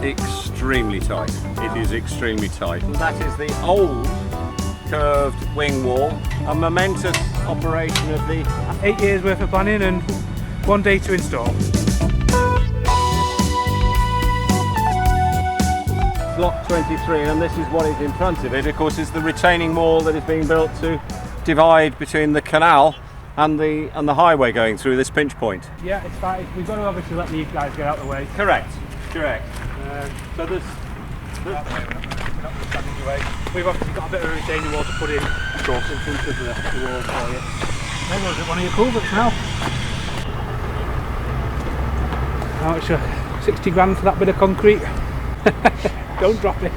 extremely tight. It is extremely tight. And that is the old curved wing wall, a momentous operation of the 8 years worth of planning and 1 day to install. Block 23, and this is what is in front of it. Of course, is the retaining wall that is being built to divide between the canal and the highway going through this pinch point. Yeah, it's fine. We've got to obviously let these guys get out of the way. Correct. So there's we've obviously got a bit of a retaining wall to put in. Of course, in front of the wall for you. There goes one of your culverts now. Now it's 60 grand for that bit of concrete. Don't drop it.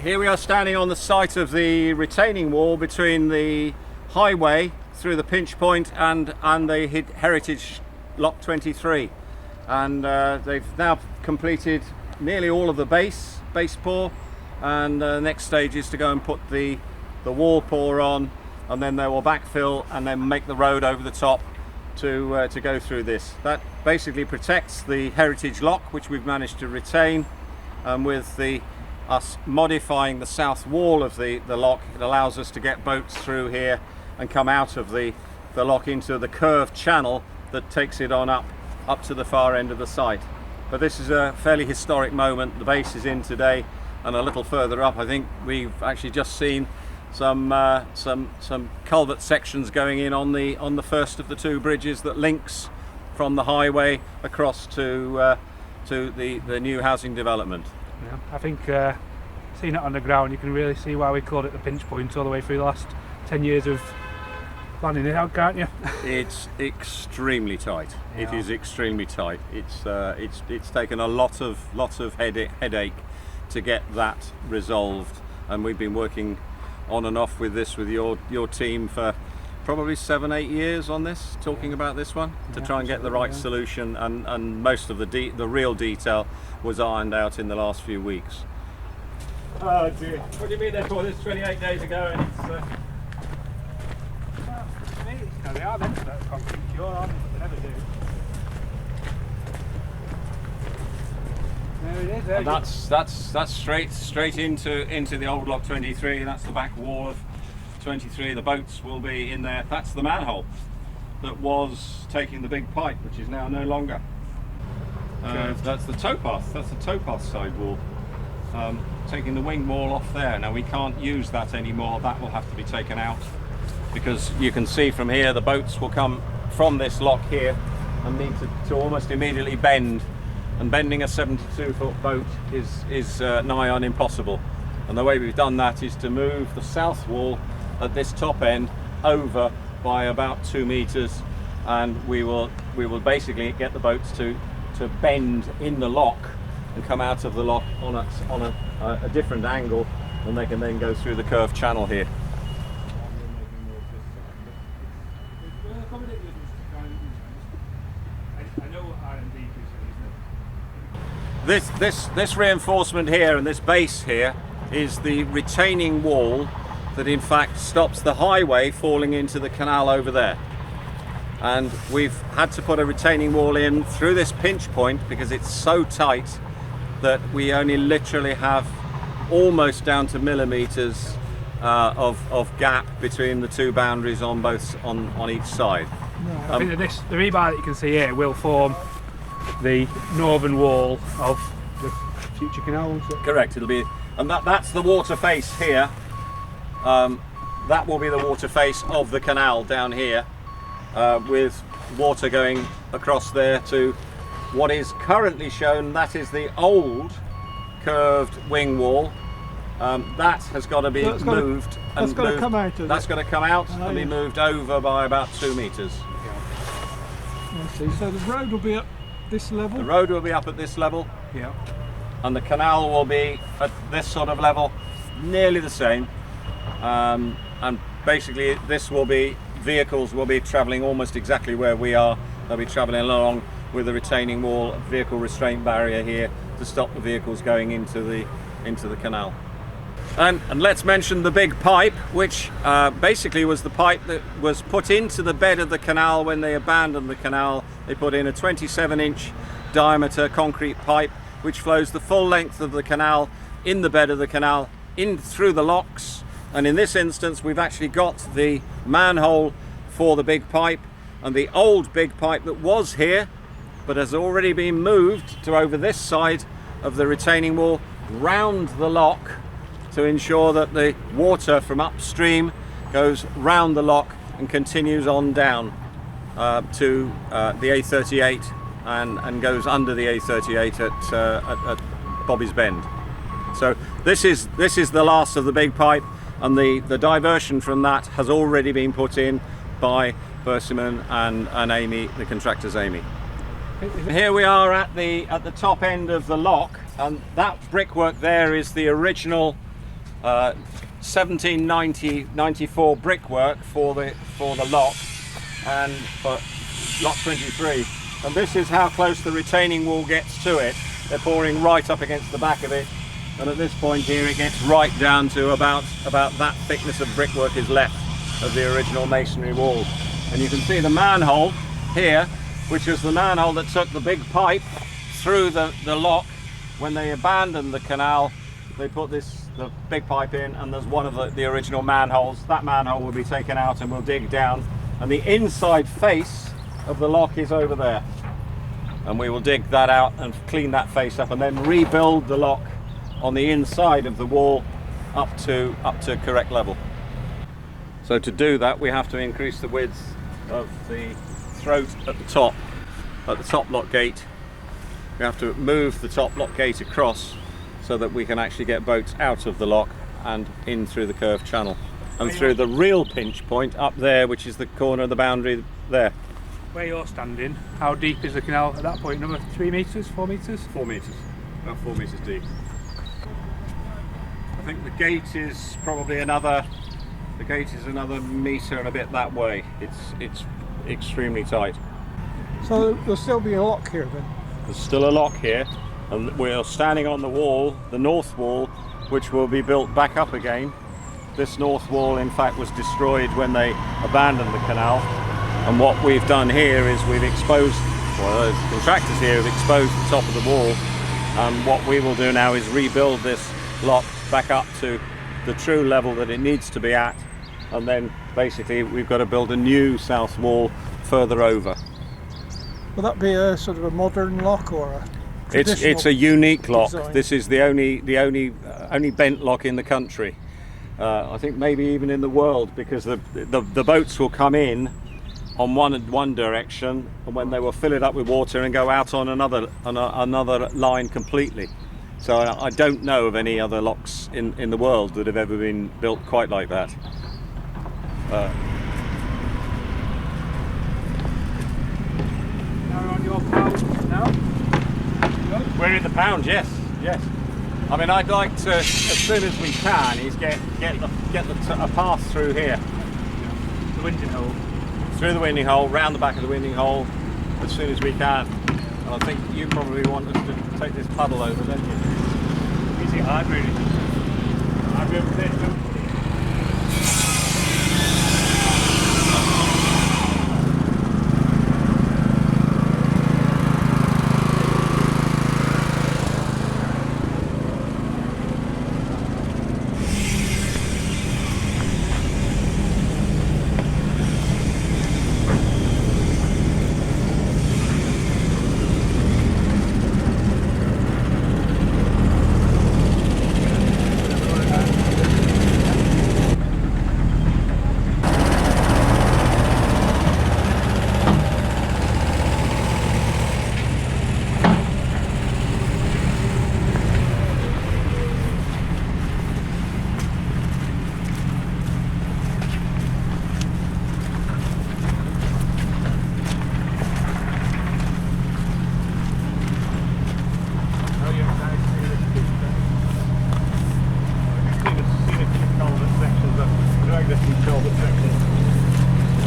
Here we are standing on the site of the retaining wall between the highway through the pinch point and the heritage Lock 23, and they've now completed nearly all of the base pour, and the next stage is to go and put the wall pour on, and then they will backfill and then make the road over the top to go through this. That basically protects the heritage lock, which we've managed to retain, and with us modifying the south wall of the lock, it allows us to get boats through here and come out of the lock into the curved channel that takes it on up to the far end of the site. But this is a fairly historic moment. The base is in today, and a little further up I think we've actually just seen some culvert sections going in on the first of the 2 bridges that links from the highway across to the new housing development. Yeah, I think seeing it on the ground, you can really see why we called it the pinch point all the way through the last 10 years of planning it out, can't you? It's extremely tight. Yeah. It is extremely tight. It's taken a lot of headache to get that resolved, and we've been working on and off with this with your team for probably 7-8 years on this, talking about this one, to try and get the right solution, and most of the real detail was ironed out in the last few weeks. Oh dear, what do you mean they bought this 28 days ago and it's No, they are meant to let concrete cure, aren't they? But they never do. There it is. There and that's straight into the old Lock 23. That's the back wall of 23. The boats will be in there. That's the manhole that was taking the big pipe, which is now no longer. That's the towpath. That's the towpath side wall. Taking the wing wall off there. Now we can't use that anymore. That will have to be taken out, because you can see from here the boats will come from this lock here and need to almost immediately bend, and bending a 72-foot boat is nigh on impossible. And the way we've done that is to move the south wall at this top end over by about 2 meters, and we will basically get the boats to bend in the lock and come out of the lock on a different angle, and they can then go through the curved channel here. This reinforcement here and this base here is the retaining wall that in fact stops the highway falling into the canal over there. And we've had to put a retaining wall in through this pinch point because it's so tight that we only literally have almost down to millimeters of gap between the 2 boundaries on each side. I think that the rebar that you can see here will form the northern wall of the future canal, won't it? Correct, it'll be, and that's the water face here. That will be the water face of the canal down here, with water going across there to what is currently shown. That is the old curved wing wall. That has got to be moved. That's got to come out. That's got to come out and be moved over by about 2 meters. I see. So the road will be up this level? The road will be up at this level. Yeah. And the canal will be at this sort of level, nearly the same. And basically vehicles will be travelling almost exactly where we are. They'll be travelling along with a retaining wall, a vehicle restraint barrier here to stop the vehicles going into the canal. And let's mention the big pipe, which basically was the pipe that was put into the bed of the canal when they abandoned the canal. They put in a 27-inch diameter concrete pipe which flows the full length of the canal in the bed of the canal in through the locks. And in this instance we've actually got the manhole for the big pipe, and the old big pipe that was here but has already been moved to over this side of the retaining wall round the lock to ensure that the water from upstream goes round the lock and continues on down to the A38 and goes under the A38 at Bobby's Bend. So this is the last of the big pipe, and the diversion from that has already been put in by Persimmon and Amey, the contractors Amey. Here we are at the top end of the lock, and that brickwork there is the original 1794 brickwork for the lock and for lock 23. And this is how close the retaining wall gets to it. They're pouring right up against the back of it, and at this point here it gets right down to about that thickness of brickwork is left of the original masonry wall. And you can see the manhole here, which is the manhole that took the big pipe through the lock. When they abandoned the canal, they put the big pipe in, and there's one of the original manholes. That manhole will be taken out and we'll dig down, and the inside face of the lock is over there, and we will dig that out and clean that face up and then rebuild the lock on the inside of the wall up to correct level. So to do that we have to increase the width of the throat at the top lock gate. We have to move the top lock gate across so that we can actually get boats out of the lock and in through the curved channel and through the real pinch point up there, which is the corner of the boundary there. Where you're standing, how deep is the canal at that point? Another 3 metres, 4 metres? 4 metres, about 4 metres deep. I think the gate is probably another metre and a bit that way. It's extremely tight. So there'll still be a lock here then? There's still a lock here, and we're standing on the wall, the north wall, which will be built back up again. This north wall in fact was destroyed when they abandoned the canal, and what we've done here is we've exposed, well, the contractors here have exposed the top of the wall, and what we will do now is rebuild this lock back up to the true level that it needs to be at, and then basically we've got to build a new south wall further over. Will that be a sort of a modern lock or a traditional? It's a unique lock. Design? This is the only bent lock in the country. I think maybe even in the world, because the boats will come in on one direction, and when they will fill it up with water and go out on another line completely. So I don't know of any other locks in the world that have ever been built quite like that. Now we're on your pound now? We're in the pound, yes. I mean, I'd like to, as soon as we can, is get a path through here. The winding hole. Through the winding hole, round the back of the winding hole, as soon as we can. And I think you probably want us to take this puddle over, don't you? Is it hard really? I'll be able to take it.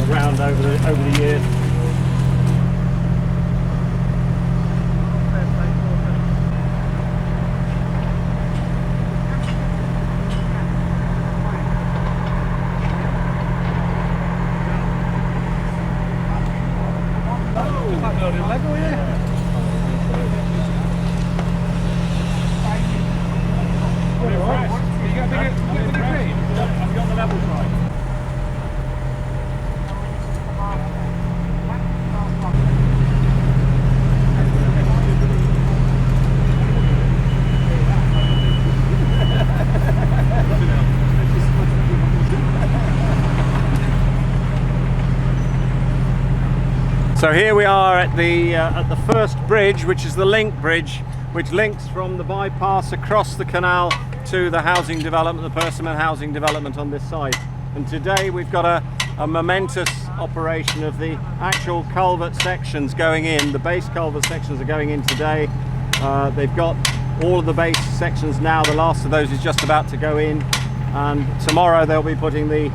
Around over the years. Like building Lego, yeah. So here we are at the first bridge, which is the link bridge, which links from the bypass across the canal to the housing development, the Persimmon housing development on this side. And today we've got a momentous operation of the actual culvert sections going in. The base culvert sections are going in today. They've got all of the base sections now. The last of those is just about to go in, and tomorrow they'll be putting the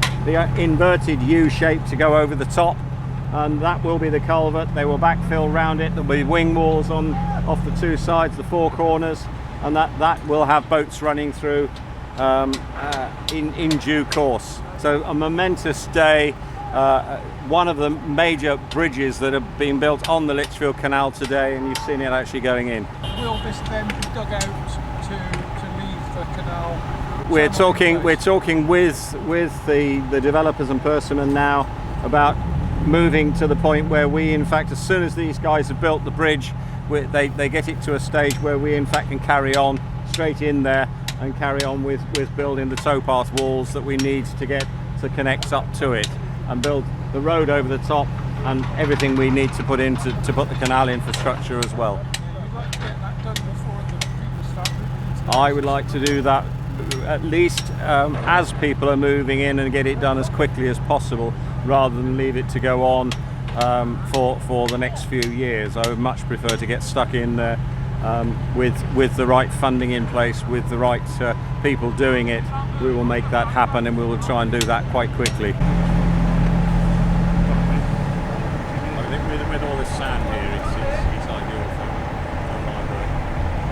inverted U shape to go over the top, and that will be the culvert. They will backfill round it. There'll be wing walls off the two sides, the four corners, and that will have boats running through in due course. So a momentous day. One of the major bridges that have been built on the Lichfield Canal today, and you've seen it actually going in. Will this then be dug out to leave the canal? We're talking with the developers and Persimmon now about moving to the point where we, in fact, as soon as these guys have built the bridge, they get it to a stage where we in fact can carry on straight in there and carry on with building the towpath walls that we need to connect up to it, and build the road over the top and everything we need to put in to put the canal infrastructure as well. You'd like to get that done before the people start moving? I would like to do that at least as people are moving in, and get it done as quickly as possible, rather than leave it to go on for the next few years. I would much prefer to get stuck in there with the right funding in place, with the right people doing it. We will make that happen, and we will try and do that quite quickly. I think with all this sand here, it's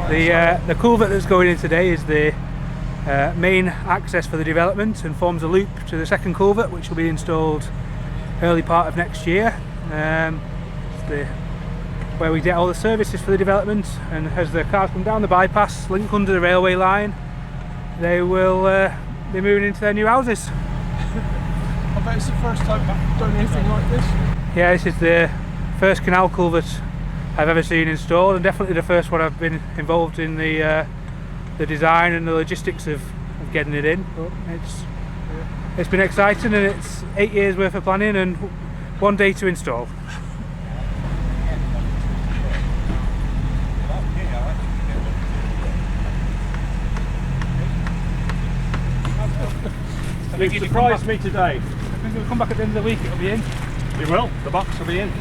ideal for The culvert that's going in today is the main access for the development, and forms a loop to the second culvert, which will be installed early part of next year. It's where we get all the services for the development, and as the cars come down the bypass, link under the railway line, they will be moving into their new houses. I bet it's the first time you've done anything like this. Yeah, this is the first canal culvert I've ever seen installed, and definitely the first one I've been involved in the design and the logistics of getting it in. But it's been exciting, and it's 8 years worth of planning and 1 day to install. You've surprised me today. I think it'll come back at the end of the week, it'll be in. It will. The box will be in.